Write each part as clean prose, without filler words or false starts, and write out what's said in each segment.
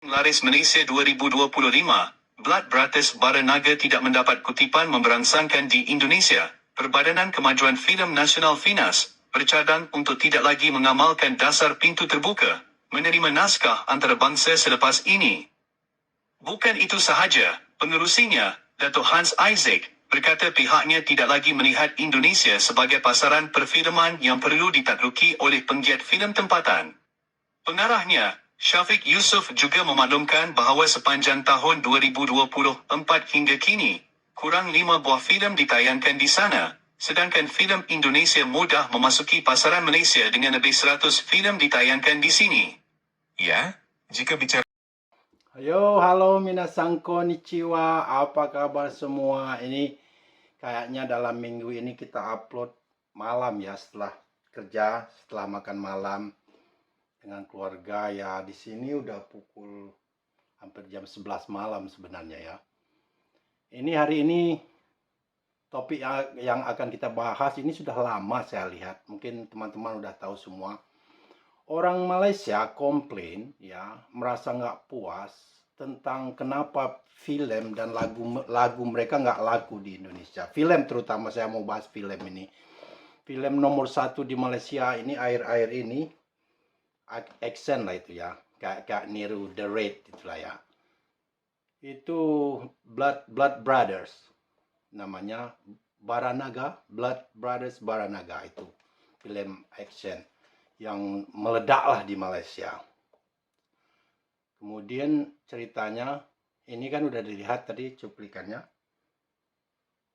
Laris Malaysia 2025, Blood Brothers Baranaga tidak mendapat kutipan memberangsangkan di Indonesia. Perbadanan Kemajuan Filem Nasional FINAS bercadang untuk tidak lagi mengamalkan dasar pintu terbuka, menerima naskah antarabangsa selepas ini. Bukan itu sahaja, pengerusinya, Dato' Hans Isaac, berkata pihaknya tidak lagi melihat Indonesia sebagai pasaran perfilman yang perlu ditakluki oleh penggiat filem tempatan. Pengarahnya, Syafiq Yusof juga memaklumkan bahawa sepanjang tahun 2024 hingga kini, kurang 5 buah filem ditayangkan di sana, sedangkan filem Indonesia mudah memasuki pasaran Malaysia dengan lebih 100 filem ditayangkan di sini. Ya, jika bicara Halo minasan konnichiwa, apa kabar semua? Ini kayaknya dalam minggu ini kita upload malam ya, setelah kerja, setelah makan malam dengan keluarga ya. Di sini udah pukul hampir jam 11 malam sebenarnya ya. Ini hari ini topik yang akan kita bahas ini sudah lama saya lihat. Mungkin teman-teman udah tahu semua. Orang Malaysia komplain ya, merasa nggak puas tentang kenapa film dan lagu mereka nggak laku di Indonesia. Film terutama, saya mau bahas film ini. Film nomor 1 di Malaysia ini akhir-akhir ini, action lah itu ya, kayak niru The Raid itulah ya. Itu Blood Brothers namanya, Baranaga, Blood Brothers Baranaga, itu film action yang meledaklah di Malaysia. Kemudian ceritanya, ini kan udah dilihat tadi cuplikannya.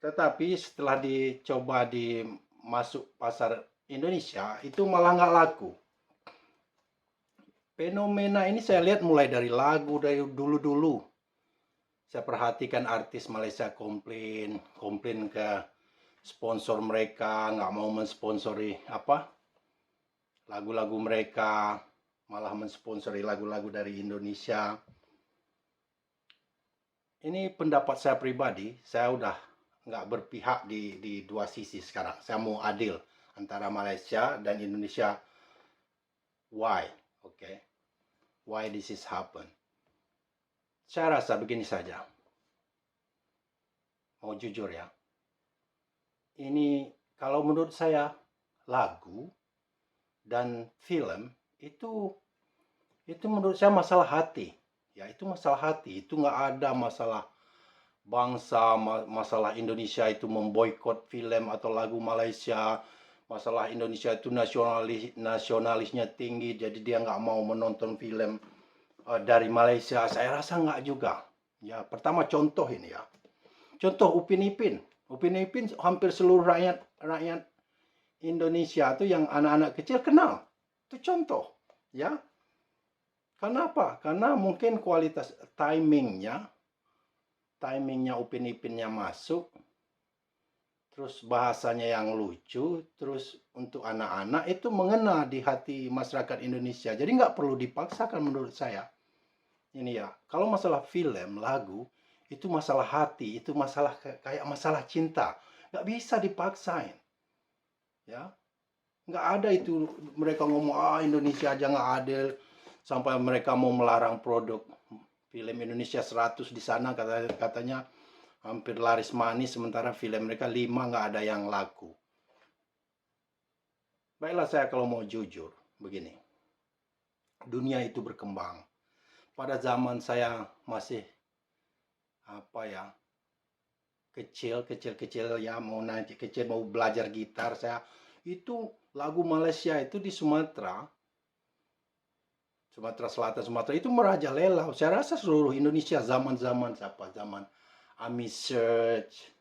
Tetapi setelah dicoba di masuk pasar Indonesia, itu malah nggak laku. Fenomena ini saya lihat mulai dari lagu, dari dulu-dulu. Saya perhatikan artis Malaysia komplain ke sponsor mereka, nggak mau mensponsori lagu-lagu mereka, malah mensponsori lagu-lagu dari Indonesia. Ini pendapat saya pribadi, saya udah nggak berpihak di dua sisi sekarang. Saya mau adil antara Malaysia dan Indonesia. Why? Okay. Why this is happen? Saya rasa begini saja. Mau jujur ya. Ini kalau menurut saya lagu dan film itu menurut saya masalah hati ya, itu masalah hati. Itu nggak ada masalah bangsa, masalah Indonesia itu memboikot film atau lagu Malaysia, masalah Indonesia itu nasionalisnya tinggi jadi dia nggak mau menonton film dari Malaysia. Saya rasa nggak juga ya. Pertama contoh ini ya, contoh Upin Ipin hampir seluruh rakyat Indonesia itu yang anak-anak kecil kenal. Itu contoh ya. Kenapa? Karena mungkin kualitas timingnya Upin Ipinnya masuk, terus bahasanya yang lucu, terus untuk anak-anak itu mengena di hati masyarakat Indonesia. Jadi nggak perlu dipaksakan menurut saya. Ini ya, kalau masalah film, lagu, itu masalah hati, itu masalah kayak masalah cinta. Nggak bisa dipaksain. Ya, nggak ada itu mereka ngomong Indonesia aja nggak adil sampai mereka mau melarang produk film Indonesia 100 di sana, katanya hampir laris manis, sementara film mereka 5 nggak ada yang laku. Baiklah, saya kalau mau jujur begini, dunia itu berkembang. Pada zaman saya masih kecil ya, mau belajar gitar, saya itu lagu Malaysia itu di Sumatera Selatan, Sumatera itu merajalela. Saya rasa seluruh Indonesia zaman Ami Search,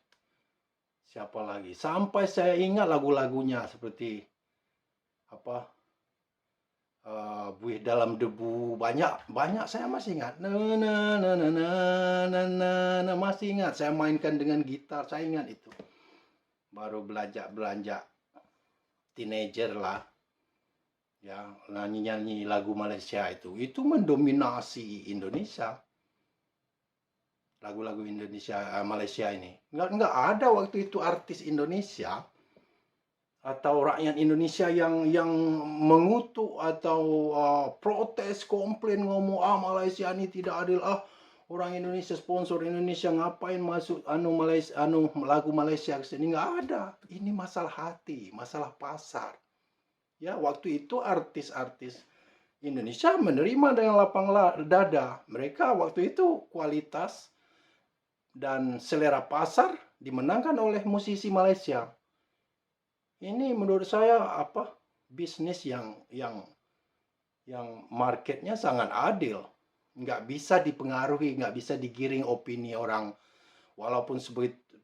siapa lagi, sampai saya ingat lagu-lagunya seperti Buih Dalam Debu, banyak saya masih ingat. Masih ingat, saya mainkan dengan gitar, saya ingat itu. Baru belanja teenager lah ya, nyanyi lagu Malaysia itu mendominasi Indonesia. Lagu-lagu Indonesia Malaysia ini nggak ada waktu itu artis Indonesia atau rakyat Indonesia yang mengutuk atau protes, komplain, ngomong Malaysia ini tidak adil, orang Indonesia, sponsor Indonesia ngapain masuk Malaysia, lagu Malaysia ke sini, nggak ada. Ini masalah hati, masalah pasar. Ya, waktu itu artis-artis Indonesia menerima dengan lapang dada. Mereka waktu itu kualitas dan selera pasar dimenangkan oleh musisi Malaysia. Ini menurut saya bisnis yang marketnya sangat adil. Nggak bisa dipengaruhi, nggak bisa digiring opini orang. Walaupun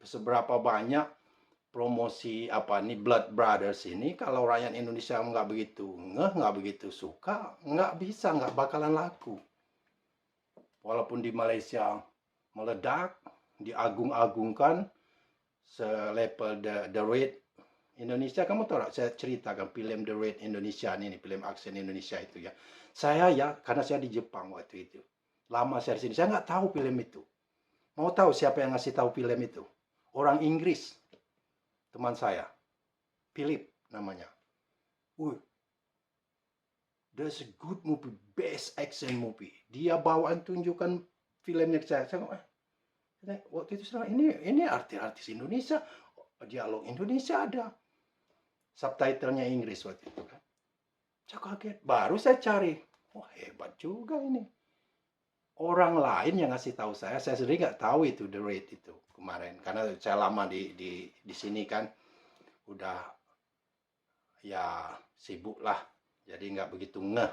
seberapa banyak promosi Blood Brothers ini, kalau rakyat Indonesia nggak begitu nggak begitu suka, nggak bisa, nggak bakalan laku. Walaupun di Malaysia meledak, diagung-agungkan selevel The Raid Indonesia. Kamu tahu tak, saya ceritakan film The Raid Indonesia ini, film aksen Indonesia itu ya. Saya karena saya di Jepang waktu itu. Lama saya di sini, saya nggak tahu film itu. Mau tahu siapa yang ngasih tahu film itu? Orang Inggris. Teman saya. Philip namanya. That's a good movie, best action movie. Dia bawaan tunjukkan filmnya ke saya. Waktu itu saya, ini artis-artis Indonesia, dialog Indonesia ada. Subtitlenya Inggris waktu itu kan. Saya kaget. Baru saya cari. Hebat juga ini. Orang lain yang ngasih tahu saya sendiri nggak tahu itu The Raid itu kemarin. Karena saya lama di sini kan. Udah ya sibuk lah. Jadi nggak begitu ngeh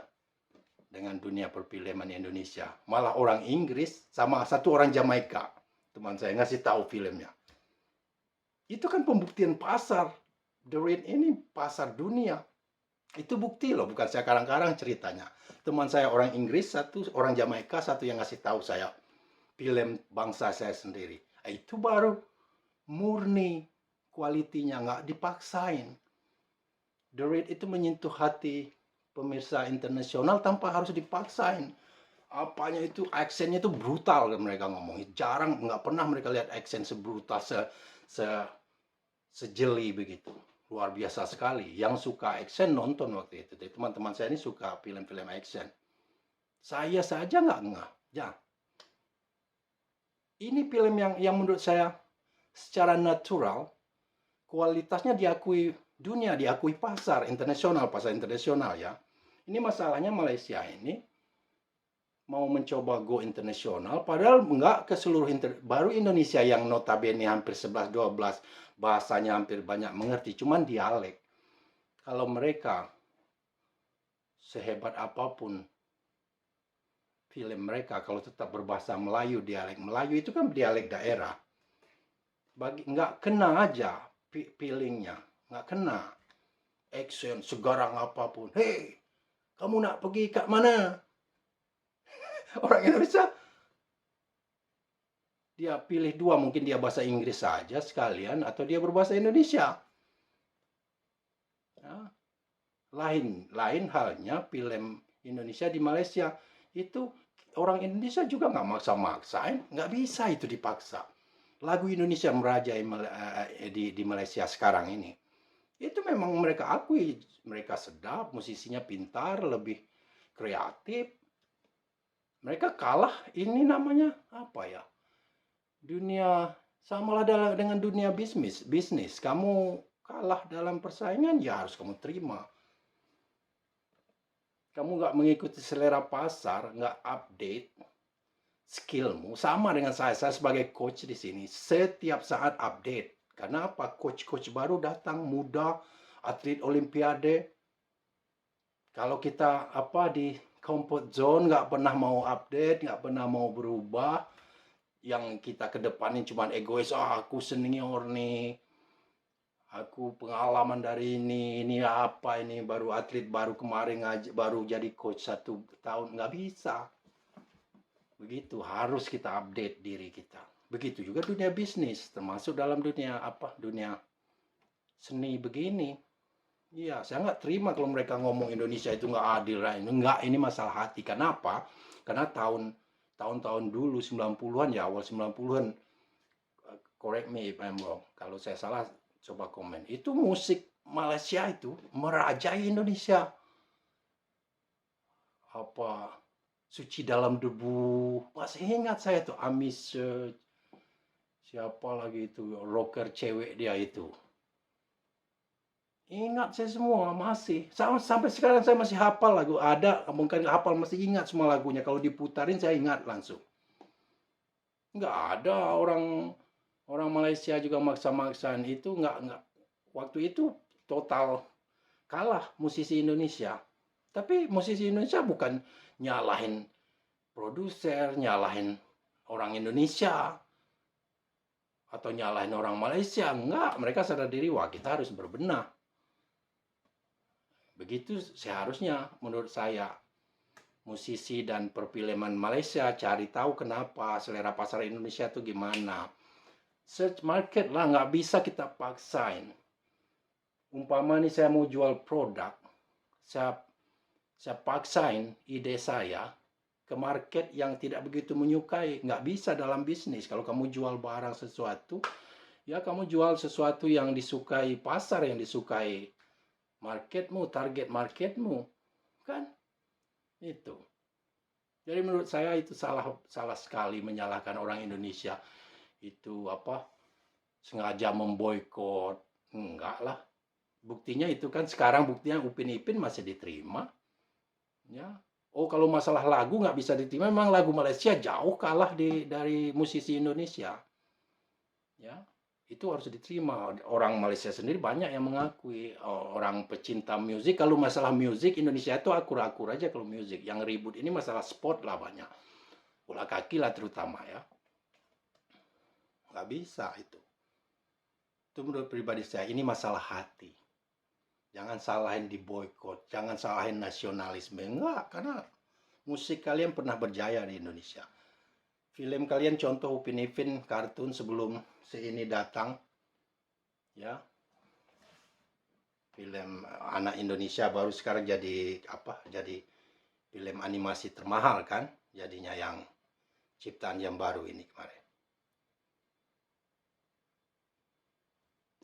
dengan dunia perfilman Indonesia. Malah orang Inggris sama satu orang Jamaika. Teman saya ngasih tahu filmnya. Itu kan pembuktian pasar. The Raid ini pasar dunia. Itu bukti loh, bukan saya karang-karang ceritanya. Teman saya orang Inggris, satu orang Jamaika, satu yang ngasih tahu saya film bangsa saya sendiri. Itu baru murni kualitinya, nggak dipaksain. The Raid itu menyentuh hati pemirsa internasional tanpa harus dipaksain. Apanya itu, aksennya itu brutal mereka ngomong. Jarang, nggak pernah mereka lihat aksen sebrutal, sejeli begitu. Luar biasa sekali. Yang suka action nonton waktu itu. Teman-teman saya ini suka film-film action. Saya saja nggak ngeh. Ya. Ini film yang menurut saya secara natural, kualitasnya diakui dunia, diakui pasar internasional ya. Ini masalahnya Malaysia ini mau mencoba go internasional, padahal nggak ke seluruh baru Indonesia yang notabene hampir 11-12 bahasanya hampir banyak mengerti, cuman dialek. Kalau mereka sehebat apapun film mereka, kalau tetap berbahasa Melayu, dialek Melayu itu kan dialek daerah, nggak kena aja feelingnya, nggak kena action segarang apapun. Hei, kamu nak pergi kat mana? Orang Indonesia dia pilih dua, mungkin dia bahasa Inggris saja sekalian atau dia berbahasa Indonesia. Ya. Lain halnya film Indonesia di Malaysia. Itu orang Indonesia juga nggak maksa-maksain, nggak bisa itu dipaksa. Lagu Indonesia merajai di Malaysia sekarang ini. Itu memang mereka akui, mereka sedap, musisinya pintar, lebih kreatif. Mereka kalah, ini namanya apa ya? Dunia, samalah dengan dunia bisnis. Kamu kalah dalam persaingan, ya harus kamu terima. Kamu nggak mengikuti selera pasar, nggak update skillmu. Sama dengan saya sebagai coach di sini, setiap saat update. Karena apa? Coach-coach baru datang, muda, atlet olimpiade. Kalau kita di comfort zone, nggak pernah mau update, nggak pernah mau berubah, yang kita kedepanin cuma egois, aku senior nih, aku pengalaman dari ini apa ini, baru atlet baru kemarin baru jadi coach 1 tahun, nggak bisa. Begitu, harus kita update diri kita. Begitu juga dunia bisnis, termasuk dalam dunia dunia seni begini. Iya, saya nggak terima kalau mereka ngomong Indonesia itu nggak adil. Nggak, ini masalah hati. Kenapa? Karena tahun-tahun dulu 90-an ya, awal 90-an, correct me if I'm wrong. Kalau saya salah, coba komen. Itu musik Malaysia itu merajai Indonesia. Apa Suci Dalam Debu, masih ingat saya tuh Amis, siapa lagi itu rocker cewek dia itu. Ingat saya semua masih. Sampai sekarang saya masih hafal lagu. Ada, mungkin nggak hafal, masih ingat semua lagunya. Kalau diputarin saya ingat langsung. Nggak ada orang orang Malaysia juga maksa-maksaan itu, nggak. Waktu itu total kalah musisi Indonesia. Tapi musisi Indonesia bukan nyalahin produser, nyalahin orang Indonesia, atau nyalahin orang Malaysia. Enggak, mereka sadar diri, wah kita harus berbenah. Begitu seharusnya menurut saya. Musisi dan perfilman Malaysia cari tahu kenapa selera pasar Indonesia itu gimana. Search market lah, nggak bisa kita paksain. Umpama nih saya mau jual produk, saya paksain ide saya ke market yang tidak begitu menyukai. Nggak bisa dalam bisnis. Kalau kamu jual barang sesuatu, ya kamu jual sesuatu yang disukai pasar, yang disukai marketmu, target marketmu. Kan? Itu. Jadi menurut saya itu salah sekali menyalahkan orang Indonesia. Itu sengaja memboikot. Enggak lah. Buktinya itu kan sekarang buktinya Upin Ipin masih diterima. Ya. Oh, kalau masalah lagu nggak bisa diterima, memang lagu Malaysia jauh kalah dari musisi Indonesia. Ya, itu harus diterima. Orang Malaysia sendiri banyak yang mengakui, orang pecinta musik. Kalau masalah musik Indonesia itu akur-akur aja kalau musik. Yang ribut ini masalah sport lah banyak. Bola kaki lah terutama ya. Nggak bisa itu. Itu menurut pribadi saya, ini masalah hati. Jangan salahin diboikot, jangan salahin nasionalisme. Enggak, karena musik kalian pernah berjaya di Indonesia. Film kalian contoh Upin Ipin, kartun sebelum ini datang. Ya. Film anak Indonesia baru sekarang jadi Jadi film animasi termahal kan? Jadinya yang ciptaan yang baru ini kemarin.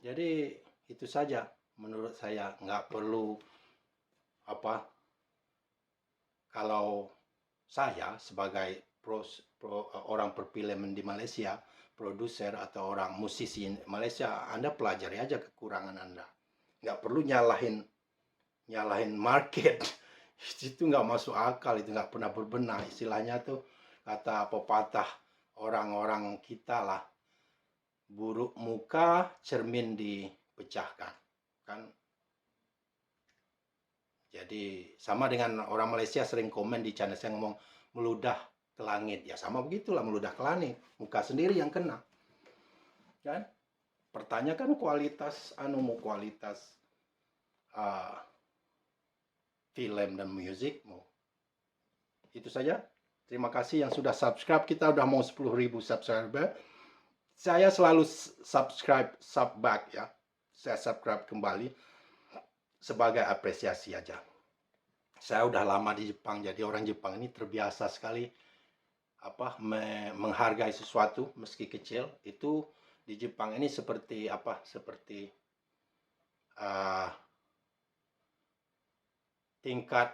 Jadi itu saja. Menurut saya nggak perlu kalau saya sebagai orang perfilman di Malaysia, produser atau orang musisi Malaysia, Anda pelajari aja kekurangan Anda. Nggak perlu nyalahin market. Itu nggak masuk akal, itu nggak pernah berbenah. Istilahnya tuh kata pepatah orang-orang kita lah, buruk muka cermin dipecahkan. Kan, jadi sama dengan orang Malaysia sering komen di channel saya ngomong meludah ke langit, ya sama begitulah, meludah ke langit, muka sendiri yang kena kan. Pertanyakan kualitas film dan musikmu. Itu saja. Terima kasih yang sudah subscribe. Kita udah mau 10.000 subscriber. Saya selalu sub back ya. Saya subscribe kembali sebagai apresiasi aja. Saya udah lama di Jepang, jadi orang Jepang ini terbiasa sekali menghargai sesuatu meski kecil. Itu di Jepang ini seperti tingkat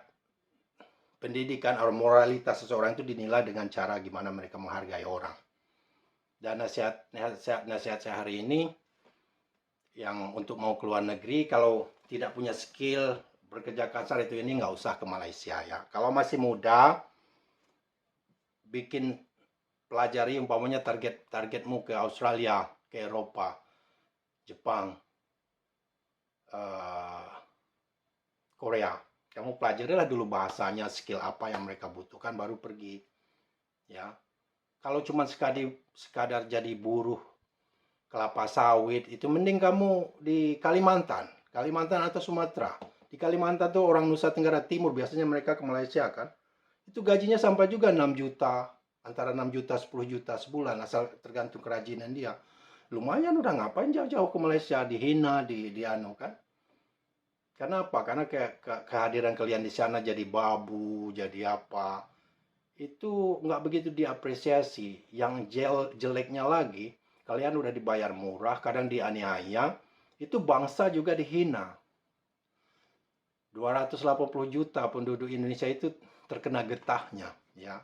pendidikan atau moralitas seseorang itu dinilai dengan cara gimana mereka menghargai orang. Dan nasihat saya hari ini, yang untuk mau keluar negeri, kalau tidak punya skill bekerja kasar itu ini nggak usah ke Malaysia ya. Kalau masih muda, bikin pelajari umpamanya targetmu ke Australia, ke Eropa, Jepang, Korea. Kamu pelajarilah dulu bahasanya, skill apa yang mereka butuhkan, baru pergi. Ya, kalau cuma sekadar jadi buruh kelapa sawit, itu mending kamu di Kalimantan atau Sumatera. Di Kalimantan tuh orang Nusa Tenggara Timur, biasanya mereka ke Malaysia kan. Itu gajinya sampai juga 6 juta, antara 6 juta 10 juta sebulan, asal tergantung kerajinan dia. Lumayan, udah ngapain jauh-jauh ke Malaysia, dihina, di kan. Kenapa? Karena kehadiran kalian di sana jadi babu, jadi apa. Itu nggak begitu diapresiasi. Yang jeleknya lagi, kalian udah dibayar murah, kadang dianiaya, itu bangsa juga dihina. 280 juta penduduk Indonesia itu terkena getahnya, ya.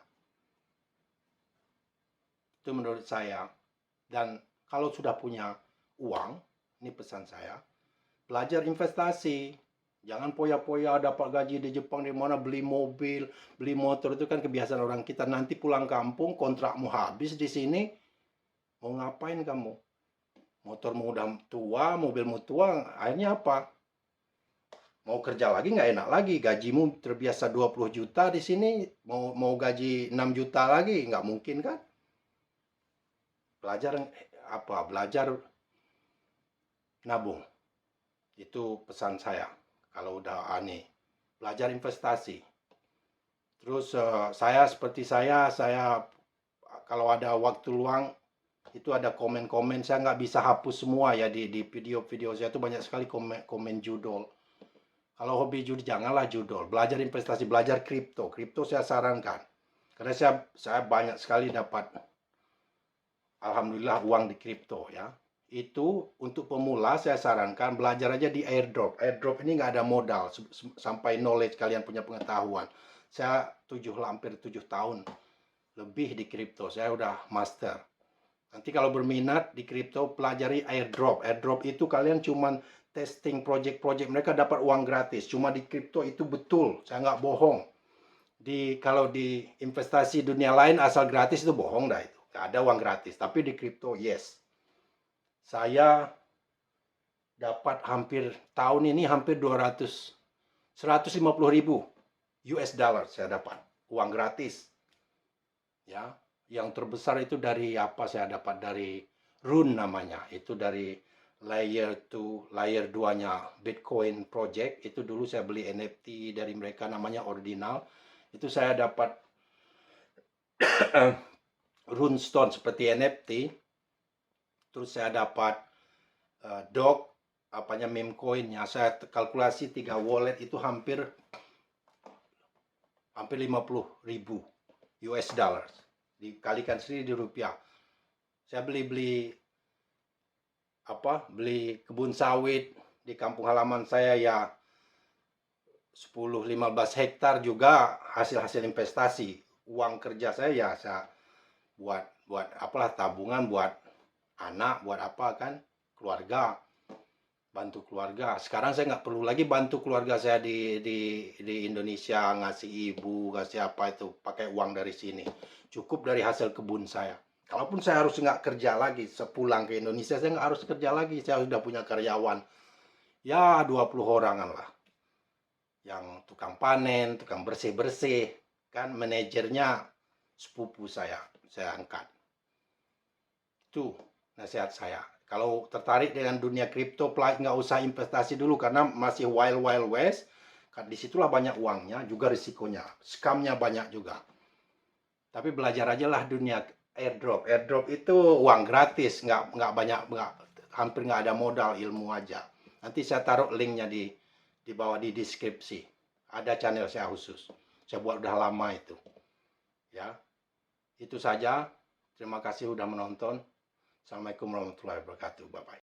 Itu menurut saya. Dan kalau sudah punya uang, ini pesan saya, belajar investasi. Jangan poya-poya dapat gaji di Jepang di mana beli mobil, beli motor, itu kan kebiasaan orang kita. Nanti pulang kampung, kontrakmu habis di sini, mau ngapain kamu? Motormu udah tua, mobilmu tua, akhirnya apa? Mau kerja lagi nggak enak lagi, gajimu terbiasa 20 juta di sini, mau gaji 6 juta lagi, nggak mungkin kan? Belajar apa? Belajar nabung. Itu pesan saya. Kalau udah aneh, belajar investasi. Terus seperti saya kalau ada waktu luang, itu ada komen-komen, saya nggak bisa hapus semua ya di video-video saya itu banyak sekali komen judul. Kalau hobi judi, janganlah judul. Belajar investasi, belajar kripto. Kripto saya sarankan. Karena saya banyak sekali dapat, alhamdulillah, uang di kripto ya. Itu untuk pemula saya sarankan belajar aja di airdrop. Airdrop ini nggak ada modal sampai knowledge kalian punya pengetahuan. Saya hampir 7 tahun lebih di kripto. Saya udah master. Nanti kalau berminat di kripto, pelajari airdrop. Airdrop itu kalian cuman testing project-project, mereka dapat uang gratis. Cuma di kripto itu betul, saya nggak bohong. Kalau di investasi dunia lain asal gratis itu bohong dah itu. Nggak ada uang gratis. Tapi di kripto yes. Saya dapat tahun ini hampir 150 ribu US dollar saya dapat uang gratis. Ya, yang terbesar itu dari apa saya dapat dari Rune namanya. Itu dari layer 2-nya Bitcoin Project. Itu dulu saya beli NFT dari mereka namanya Ordinal. Itu saya dapat Rune Stone seperti NFT. Terus saya dapat DOG meme coinnya. Saya kalkulasi 3 wallet itu hampir 50 ribu US dollars. Dikalikan sendiri di rupiah. Saya beli kebun sawit di kampung halaman saya ya 10-15 hektar juga hasil investasi. Uang kerja saya buat tabungan buat anak, buat apa kan, keluarga, bantu keluarga. Sekarang saya nggak perlu lagi bantu keluarga saya di Indonesia, ngasih ibu, ngasih apa itu, pakai uang dari sini. Cukup dari hasil kebun saya. Kalaupun saya harus nggak kerja lagi, sepulang ke Indonesia saya nggak harus kerja lagi. Saya sudah punya karyawan, ya 20 orangan lah. Yang tukang panen, tukang bersih-bersih, kan manajernya sepupu saya angkat. Itu nasihat saya. Kalau tertarik dengan dunia kripto, nggak usah investasi dulu karena masih wild west. Disitulah banyak uangnya, juga risikonya. Scamnya banyak juga. Tapi belajar aja lah dunia airdrop. Airdrop itu uang gratis, hampir nggak ada modal, ilmu aja. Nanti saya taruh linknya di bawah di deskripsi. Ada channel saya khusus. Saya buat udah lama itu. Ya, itu saja. Terima kasih sudah menonton. Assalamualaikum warahmatullahi wabarakatuh. Bye-bye.